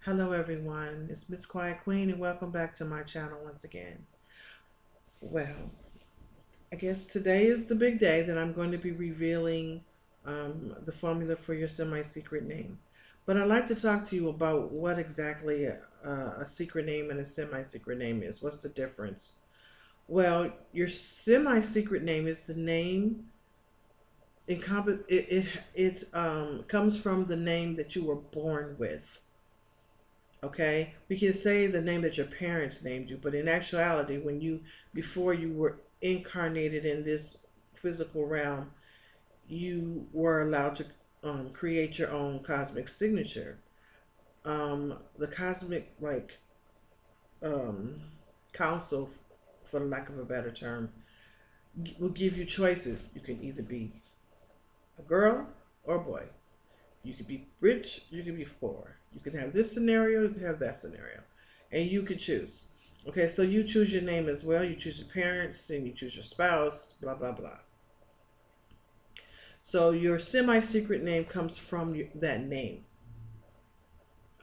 Hello everyone, it's Miss Quiet Queen and welcome back to my channel once again. Well, I guess today is the big day that I'm going to be revealing the formula for your semi-secret name. But I'd like to talk to you about what exactly a secret name and a semi-secret name is. What's the difference? Well, your semi-secret name is the name it comes from the name that you were born with. Okay, we can say the name that your parents named you, but in actuality, before you were incarnated in this physical realm, you were allowed to create your own cosmic signature. The cosmic um, council, for the lack of a better term, will give you choices. You can either be a girl or a boy. You could be rich, you could be poor. You could have this scenario, you could have that scenario. And you could choose. Okay, so you choose your name as well. You choose your parents and you choose your spouse, blah, blah, blah. So your semi-secret name comes from that name.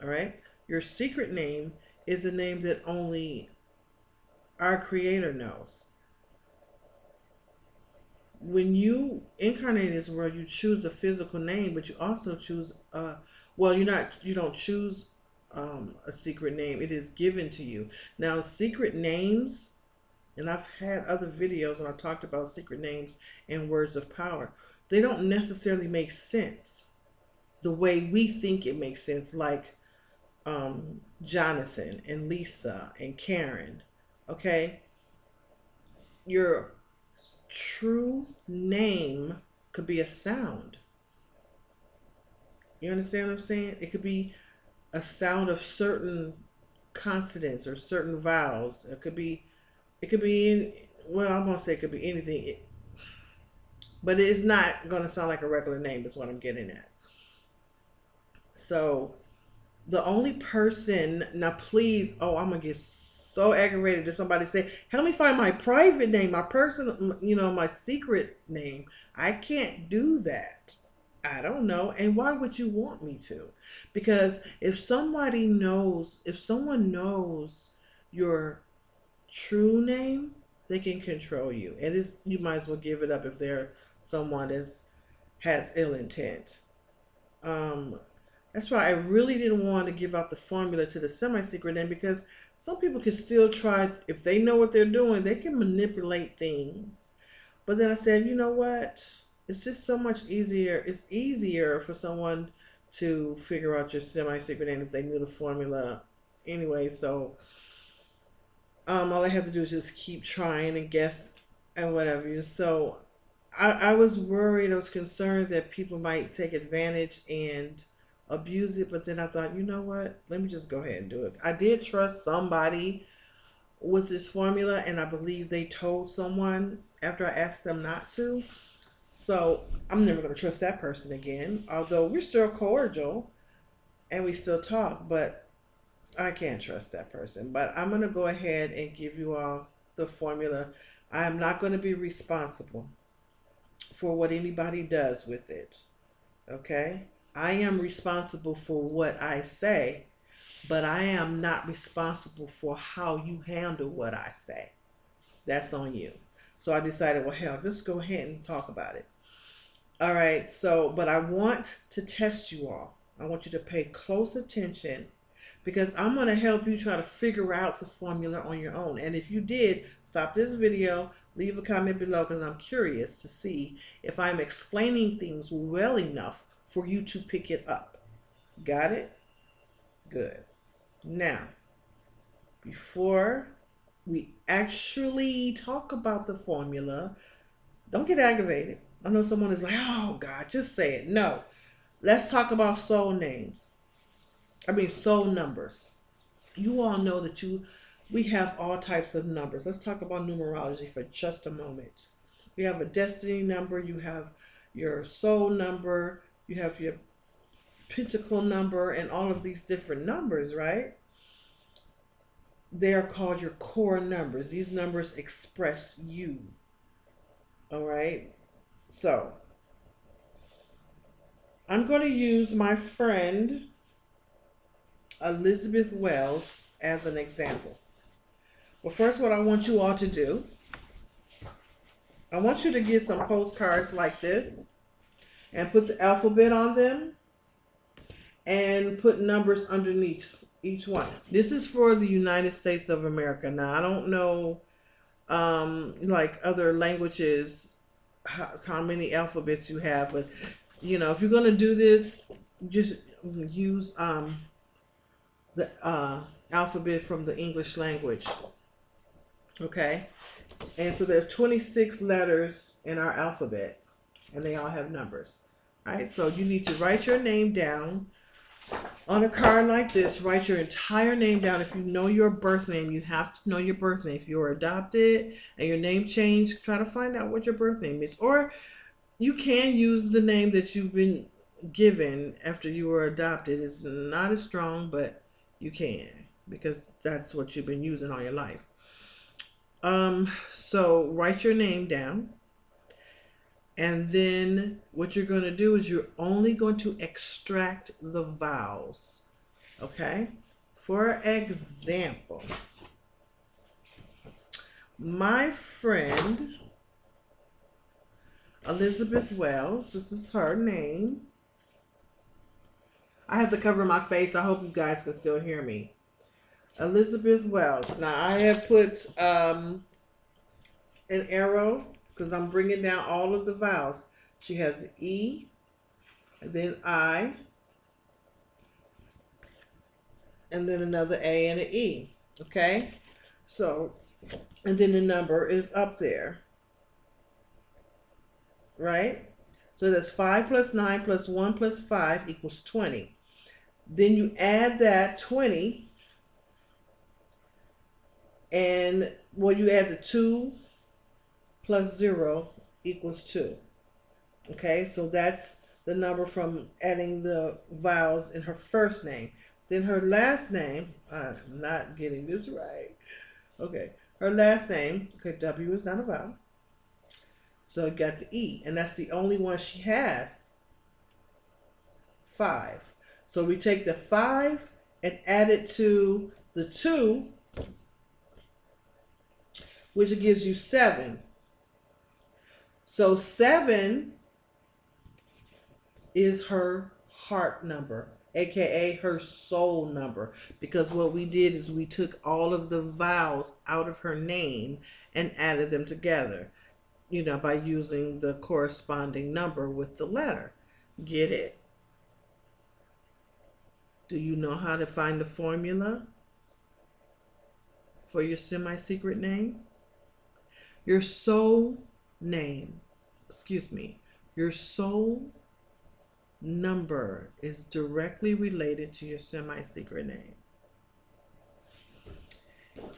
All right? Your secret name is a name that only our Creator knows. When you incarnate in this world, you choose a physical name, but you also choose you don't choose a secret name. It is given to you. Now, secret names, and I've had other videos when I talked about secret names and words of power. They don't necessarily make sense the way we think it makes sense, like Jonathan and Lisa and Karen. Okay, your true name could be a sound. You understand what I'm saying? It could be a sound of certain consonants or certain vowels. It could be well, I'm gonna say it could be anything, but it's not gonna sound like a regular name. That's what I'm getting at. So the only person now, please, oh, I'm gonna get so aggravated if somebody say, "Help me find my private name, my personal, my secret name." I can't do that. I don't know. And why would you want me to? Because if someone knows your true name, they can control you. And you might as well give it up if they're someone that has ill intent. Um, that's why I really didn't want to give out the formula to the semi-secret name, because some people can still try, if they know what they're doing, they can manipulate things. But then I said, you know what? It's just so much easier. It's easier for someone to figure out your semi-secret name if they knew the formula anyway. So all I have to do is just keep trying and guess and whatever. So I was worried, I was concerned that people might take advantage and abuse it, but then I thought, you know what? Let me just go ahead and do it. I did trust somebody with this formula, and I believe they told someone after I asked them not to. So I'm never going to trust that person again, although we're still cordial and we still talk, but I can't trust that person. But I'm going to go ahead and give you all the formula. I am not going to be responsible for what anybody does with it. Okay? I am responsible for what I say, but I am not responsible for how you handle what I say. That's on you. So I decided, well, hell, let's go ahead and talk about it. All right, so, but I want to test you all. I want you to pay close attention, because I'm going to help you try to figure out the formula on your own. And if you did, stop this video, leave a comment below, because I'm curious to see if I'm explaining things well enough for you to pick it up. Got it? Good. Now, before we actually talk about the formula, don't get aggravated. I know someone is like, oh God, just say it. No, let's talk about soul names. Soul numbers. You all know that we have all types of numbers. Let's talk about numerology for just a moment. We have a destiny number, you have your soul number, you have your pentacle number, and all of these different numbers, right? They are called your core numbers. These numbers express you. All right. So I'm going to use my friend Elizabeth Wells as an example. Well, first, what I want you all to do, I want you to get some postcards like this and put the alphabet on them and put numbers underneath each one. This is for the United States of America. Now, I don't know, like other languages, how many alphabets you have, but you know, if you're going to do this, just use the alphabet from the English language. Okay? And so there's 26 letters in our alphabet, and they all have numbers. All right? So you need to write your name down on a card like this. Write your entire name down. If you know your birth name, you have to know your birth name. If you're adopted and your name changed, try to find out what your birth name is. Or you can use the name that you've been given after you were adopted. It's not as strong, but you can, because that's what you've been using all your life. So write your name down, and then what you're going to do is you're only going to extract the vowels. Okay? For example, my friend Elizabeth Wells, this is her name. I have to cover my face. I hope you guys can still hear me. Elizabeth Wells. Now I have put an arrow because I'm bringing down all of the vowels. She has an E, and then I, and then another A and an E. Okay? So, and then the number is up there. Right? So that's 5 plus 9 plus 1 plus 5 equals 20. Then you add that 20, and well, you add the 2 plus 0 equals 2. Okay, so that's the number from adding the vowels in her first name. Then her last name, I'm not getting this right. Okay, her last name, okay, W is not a vowel. So you got the E, and that's the only one she has, 5. So we take the 5 and add it to the 2, which gives you 7. So 7 is her heart number, aka her soul number, because what we did is we took all of the vowels out of her name and added them together, you know, by using the corresponding number with the letter. Get it? Do you know how to find the formula for your semi-secret name? Your soul name, your soul number is directly related to your semi-secret name.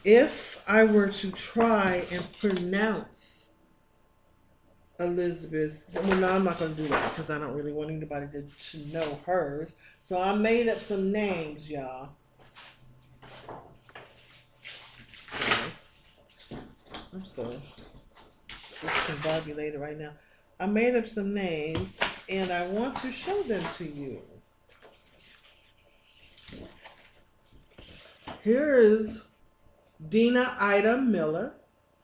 If I were to try and pronounce Elizabeth, well, no, I'm not going to do that because I don't really want anybody to know hers. So I made up some names, y'all. I'm so discombobulated right now. I made up some names and I want to show them to you. Here is Dina Ida Miller.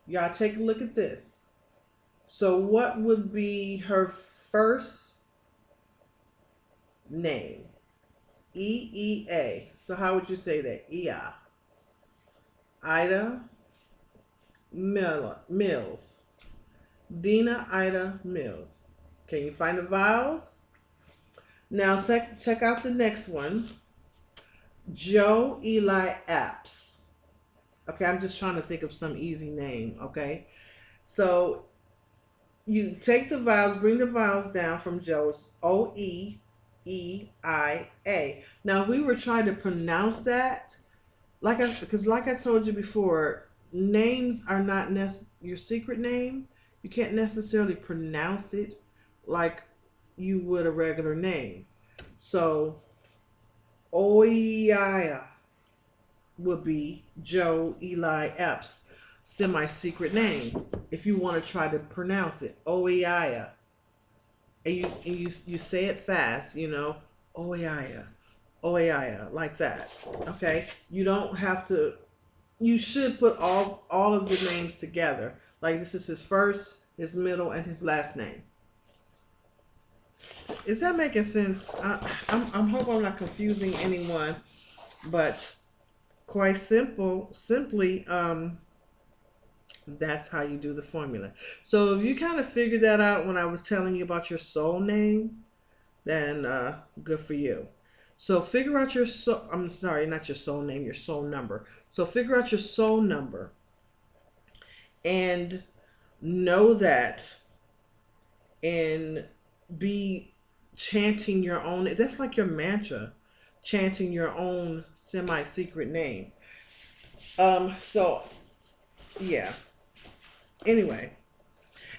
Y'all take a look at this. So what would be her first name? E-E-A. So how would you say that? E-A. Ida Mills. Dina Ida Mills. Can you find the vowels? Now check out the next one. Joe Eli Apps. Okay, I'm just trying to think of some easy name, okay? So you take the vowels, bring the vowels down from Joe's O-E-E-I-A. Now if we were trying to pronounce that, because like I told you before, names are not your secret name. You can't necessarily pronounce it like you would a regular name. So Oiya would be Joe Eli Epps' semi-secret name if you want to try to pronounce it. Oiya. And you say it fast, you know, Oiya. Oaya, like that. Okay, you don't have to. You should put all of the names together. Like this is his first, his middle, and his last name. Is that making sense? I'm hope I'm not confusing anyone, but quite simply, that's how you do the formula. So if you kind of figured that out when I was telling you about your soul name, then good for you. So figure out your soul. I'm sorry, not your soul name, your soul number. So figure out your soul number and know that, and be chanting your own. That's like your mantra, chanting your own semi-secret name. So yeah. Anyway,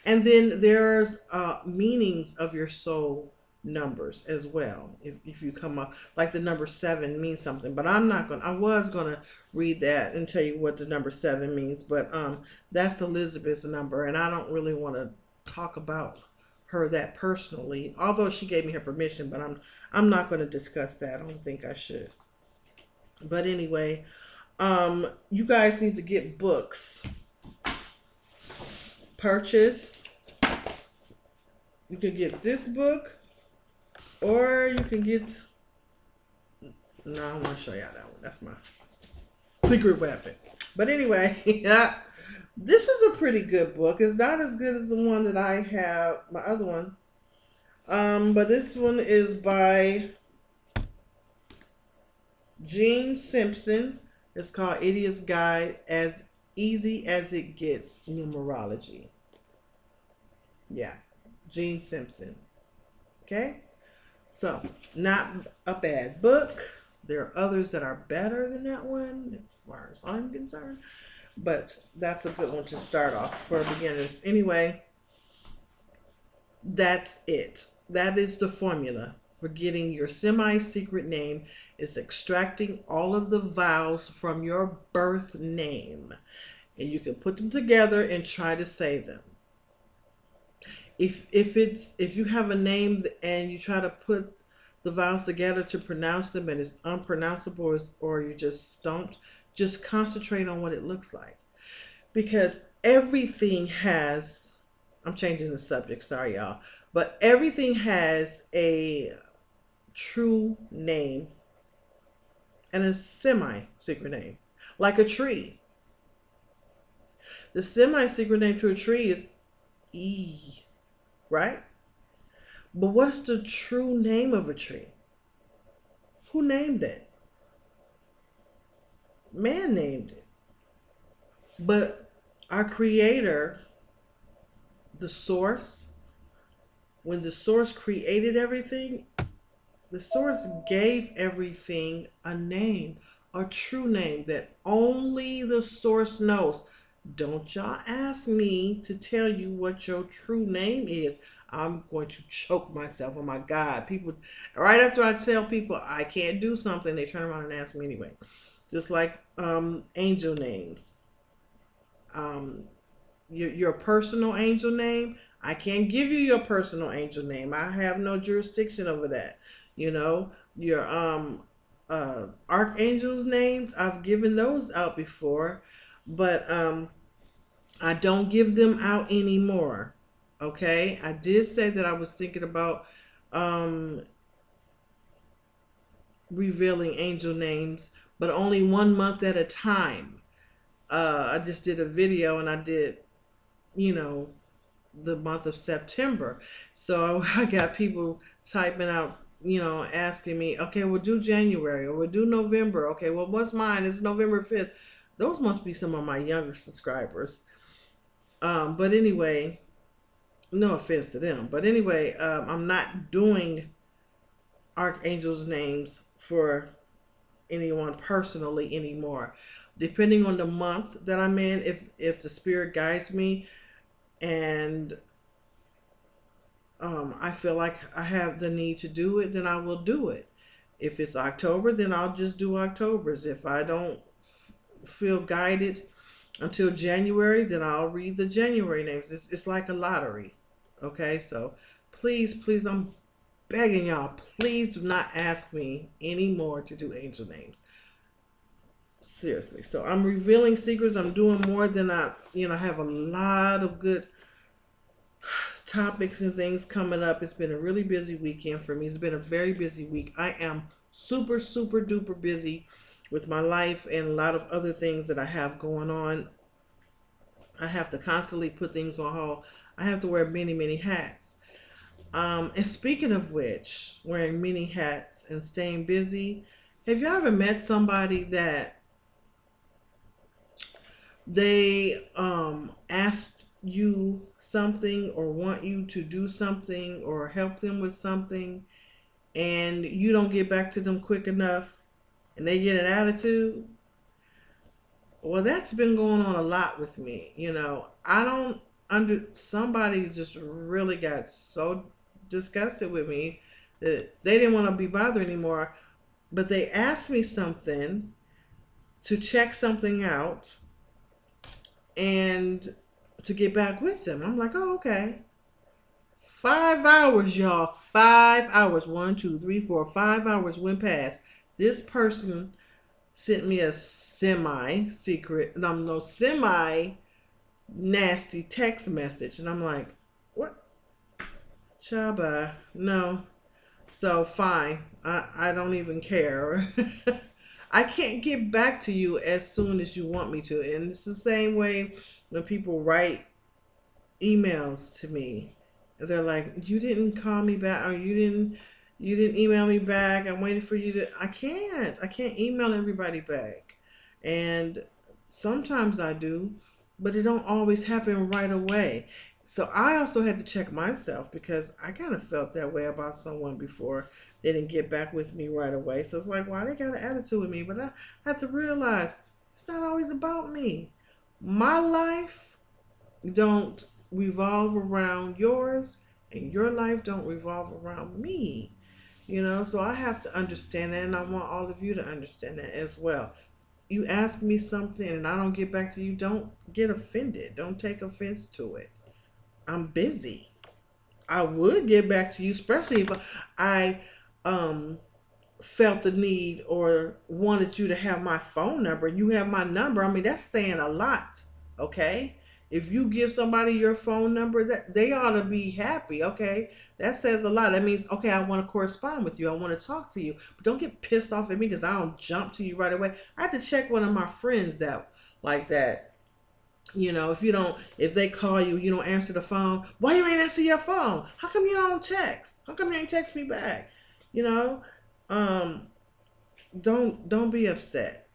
and then there's meanings of your soul numbers as well. If you come up, like the number 7 means something, but I was gonna read that and tell you what the number 7 means, but that's Elizabeth's number, and I don't really want to talk about her that personally, although she gave me her permission, but I'm not going to discuss that. I don't think I should. But anyway, you guys need to get books. Purchase. You can get this book, or you can get. No, I don't want to show y'all that one. That's my secret weapon. But anyway, yeah, this is a pretty good book. It's not as good as the one that I have, my other one. But this one is by Gene Simpson. It's called Idiot's Guide as Easy as It Gets Numerology. Yeah, Gene Simpson. Okay, so not a bad book. There are others that are better than that one, as far as I'm concerned. But that's a good one to start off for beginners. Anyway, that's it. That is the formula for getting your semi-secret name. Is extracting all of the vowels from your birth name. And you can put them together and try to say them. If you have a name and you try to put the vowels together to pronounce them and it's unpronounceable, or you just don't, just concentrate on what it looks like. Because everything has, I'm changing the subject, sorry y'all, but everything has a true name and a semi-secret name, like a tree. The semi-secret name to a tree is E, right? But what's the true name of a tree? Who named it? Man named it. But our creator, the source, when the source created everything, the source gave everything a name, a true name that only the source knows. Don't y'all ask me to tell you what your true name is. I'm going to choke myself. Oh my God. People, right after I tell people I can't do something, they turn around and ask me anyway. Just like angel names. Your personal angel name, I can't give you your personal angel name. I have no jurisdiction over that. You know, your archangels names, I've given those out before, but I don't give them out anymore. Okay, I did say that I was thinking about revealing angel names, but only 1 month at a time. I just did a video and I did, the month of September. So I got people typing out, asking me, okay, we'll do January or we'll do November. Okay, well, what's mine? It's November 5th. Those must be some of my younger subscribers. But anyway, no offense to them. But anyway, I'm not doing archangels' names for anyone personally anymore. Depending on the month that I'm in, if the spirit guides me and I feel like I have the need to do it, then I will do it. If it's October, then I'll just do October's. If I don't feel guided until January, then I'll read the January names. It's like a lottery. Okay, so please, I'm begging y'all, please do not ask me anymore to do angel names. Seriously. So I'm revealing secrets. I'm doing more than I have a lot of good topics and things coming up. It's been a really busy weekend for me. It's been a very busy week. I am super, super duper busy with my life and a lot of other things that I have going on. I have to constantly put things on hold. I have to wear many, many hats. And speaking of which, wearing many hats and staying busy, have you ever met somebody that they asked you something or want you to do something or help them with something and you don't get back to them quick enough and they get an attitude? Well, that's been going on a lot with me. I don't somebody just really got so disgusted with me that they didn't want to be bothered anymore, but they asked me something to check something out and to get back with them. I'm like, oh, okay. 5 hours, y'all. 5 hours. 1, 2, 3, 4, 5 hours went past. This person sent me a semi-secret, no, semi-nasty text message. And I'm like, what? Chaba, no. So, fine. I don't even care. I can't get back to you as soon as you want me to. And it's the same way when people write emails to me. They're like, you didn't call me back, or you didn't email me back. I'm waiting for you to. I can't email everybody back. And sometimes I do, but it don't always happen right away. So I also had to check myself because I kind of felt that way about someone before. They didn't get back with me right away. So it's like, why they got an attitude with me? But I have to realize it's not always about me. My life don't revolve around yours, and your life don't revolve around me. So I have to understand that, and I want all of you to understand that as well. You ask me something and I don't get back to you, don't get offended. Don't take offense to it. I'm busy. I would get back to you, especially if I felt the need or wanted you to have my phone number. You have my number. I mean, that's saying a lot, okay? If you give somebody your phone number, that they ought to be happy, okay? That says a lot. That means, okay, I want to correspond with you. I want to talk to you. But don't get pissed off at me because I don't jump to you right away. I had to check one of my friends that like that. If they call you, you don't answer the phone. Why you ain't answer your phone? How come you don't text? How come you ain't text me back? You know, um, don't be upset.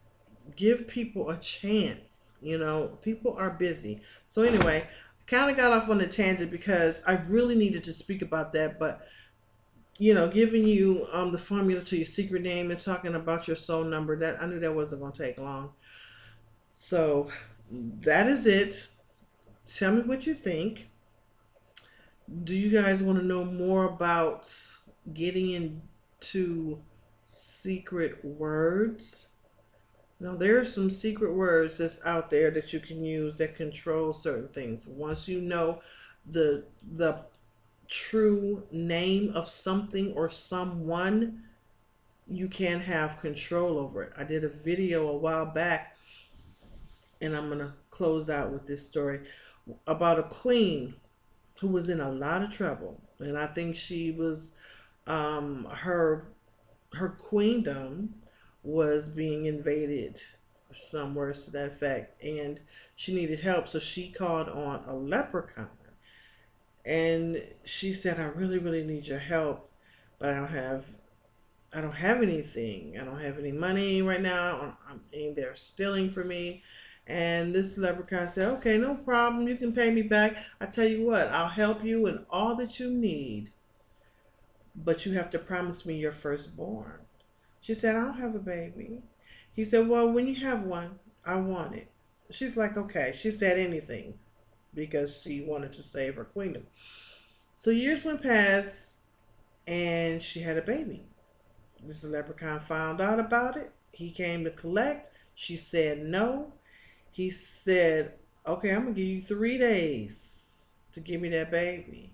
Give people a chance. People are busy. So anyway, I kind of got off on a tangent because I really needed to speak about that. But giving you the formula to your secret name and talking about your soul number, that I knew that wasn't going to take long. So that is it. Tell me what you think. Do you guys want to know more about getting into secret words? Now, there are some secret words that's out there that you can use that control certain things. Once you know the true name of something or someone, you can have control over it. I did a video a while back, and I'm going to close out with this story about a queen who was in a lot of trouble. And I think she was, her queendom was being invaded, some words to that effect, and she needed help. So she called on a leprechaun. And she said, I really, really need your help, but I don't have anything. I don't have any money right now. And they're stealing from me. And this leprechaun said, okay, no problem. You can pay me back. I tell you what, I'll help you in all that you need, but you have to promise me your firstborn. She said, I don't have a baby. He said, well, when you have one, I want it. She's like, okay. She said anything because she wanted to save her queendom. So years went past and she had a baby. This leprechaun found out about it. He came to collect. She said no. He said, okay, I'm going to give you 3 days to give me that baby.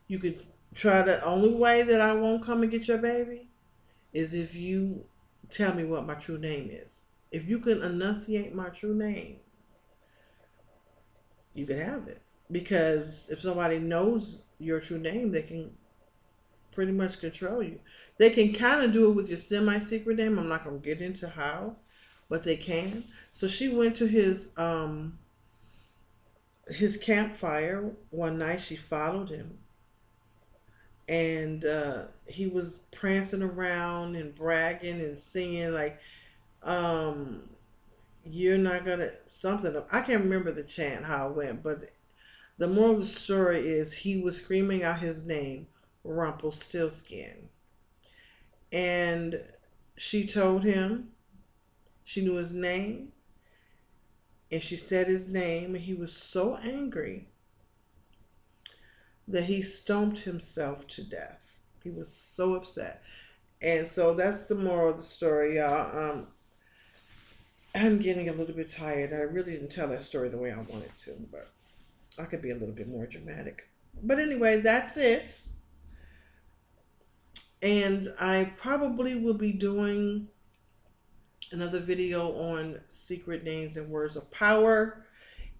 You could Try the only way that I won't come and get your baby is if you tell me what my true name is. If you can enunciate my true name, you can have it. Because if somebody knows your true name, they can pretty much control you. They can kind of do it with your semi-secret name. I'm not going to get into how, but they can. So she went to his campfire one night. She followed him, and he was prancing around and bragging and singing like, um, "You're not gonna something." I can't remember the chant how it went, but the moral of the story is he was screaming out his name, Rumpelstiltskin, and she told him she knew his name, and she said his name, and he was so angry that he stomped himself to death. He was so upset. And so that's the moral of the story, y'all. I'm getting a little bit tired. I really didn't tell that story the way I wanted to, but I could be a little bit more dramatic. But anyway, that's it. And I probably will be doing another video on secret names and words of power.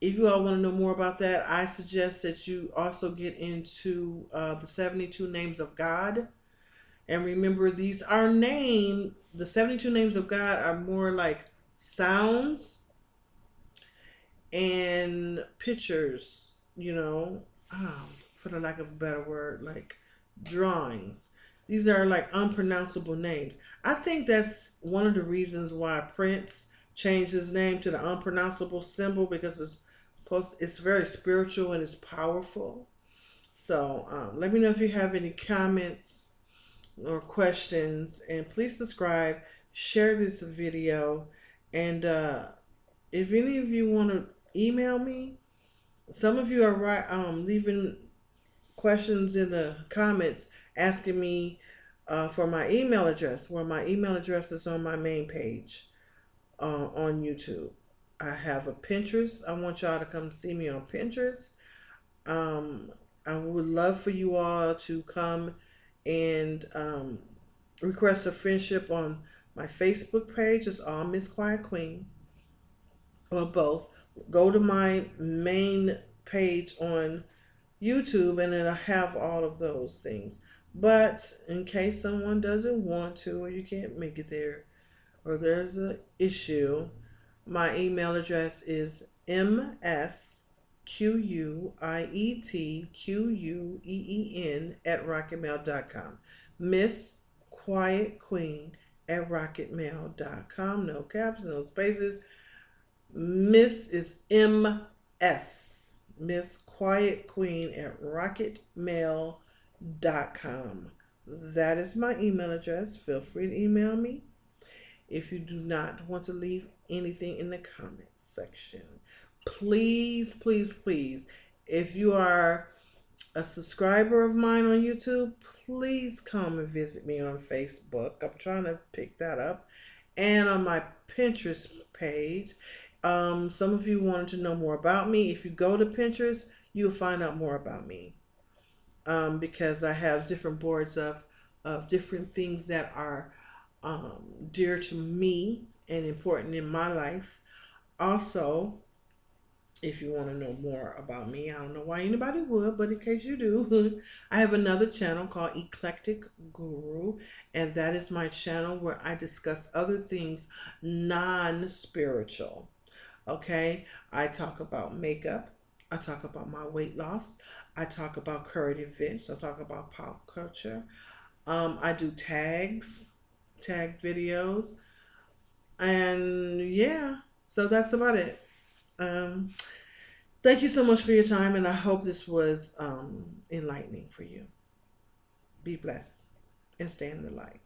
If you all want to know more about that, I suggest that you also get into the 72 names of God. And remember, these are named, the 72 names of God are more like sounds and pictures, for the lack of a better word, like drawings. These are like unpronounceable names. I think that's one of the reasons why Prince changed his name to the unpronounceable symbol, because it's very spiritual and it's powerful. So let me know if you have any comments or questions, and please subscribe, share this video, and if any of you want to email me, some of you are leaving questions in the comments asking me for my email address. Well, my email address is on my main page on YouTube. I have a Pinterest. I want y'all to come see me on Pinterest. I would love for you all to come and request a friendship on my Facebook page. It's all Miss Quiet Queen, or both. Go to my main page on YouTube, and it'll have all of those things. But in case someone doesn't want to, or you can't make it there, or there's an issue, my email address is msquietqueen@rocketmail.com. Miss Quiet Queen at rocketmail.com. No caps, no spaces. Miss is MS. Miss Quiet Queen at rocketmail.com. That is my email address. Feel free to email me if you do not want to leave anything in the comment section. Please, please, please, if you are a subscriber of mine on YouTube, please come and visit me on Facebook. I'm trying to pick that up. And on my Pinterest page. Some of you wanted to know more about me. If you go to Pinterest, you'll find out more about me. Because I have different boards of different things that are dear to me and important in my life. Also, if you want to know more about me, I don't know why anybody would, but in case you do, I have another channel called Eclectic Guru, and that is my channel where I discuss other things non-spiritual. Okay, I talk about makeup, I talk about my weight loss, I talk about current events, I talk about pop culture. I do tag videos, and yeah, so that's about it. Thank you so much for your time, and I hope this was enlightening for you. Be blessed and stay in the light.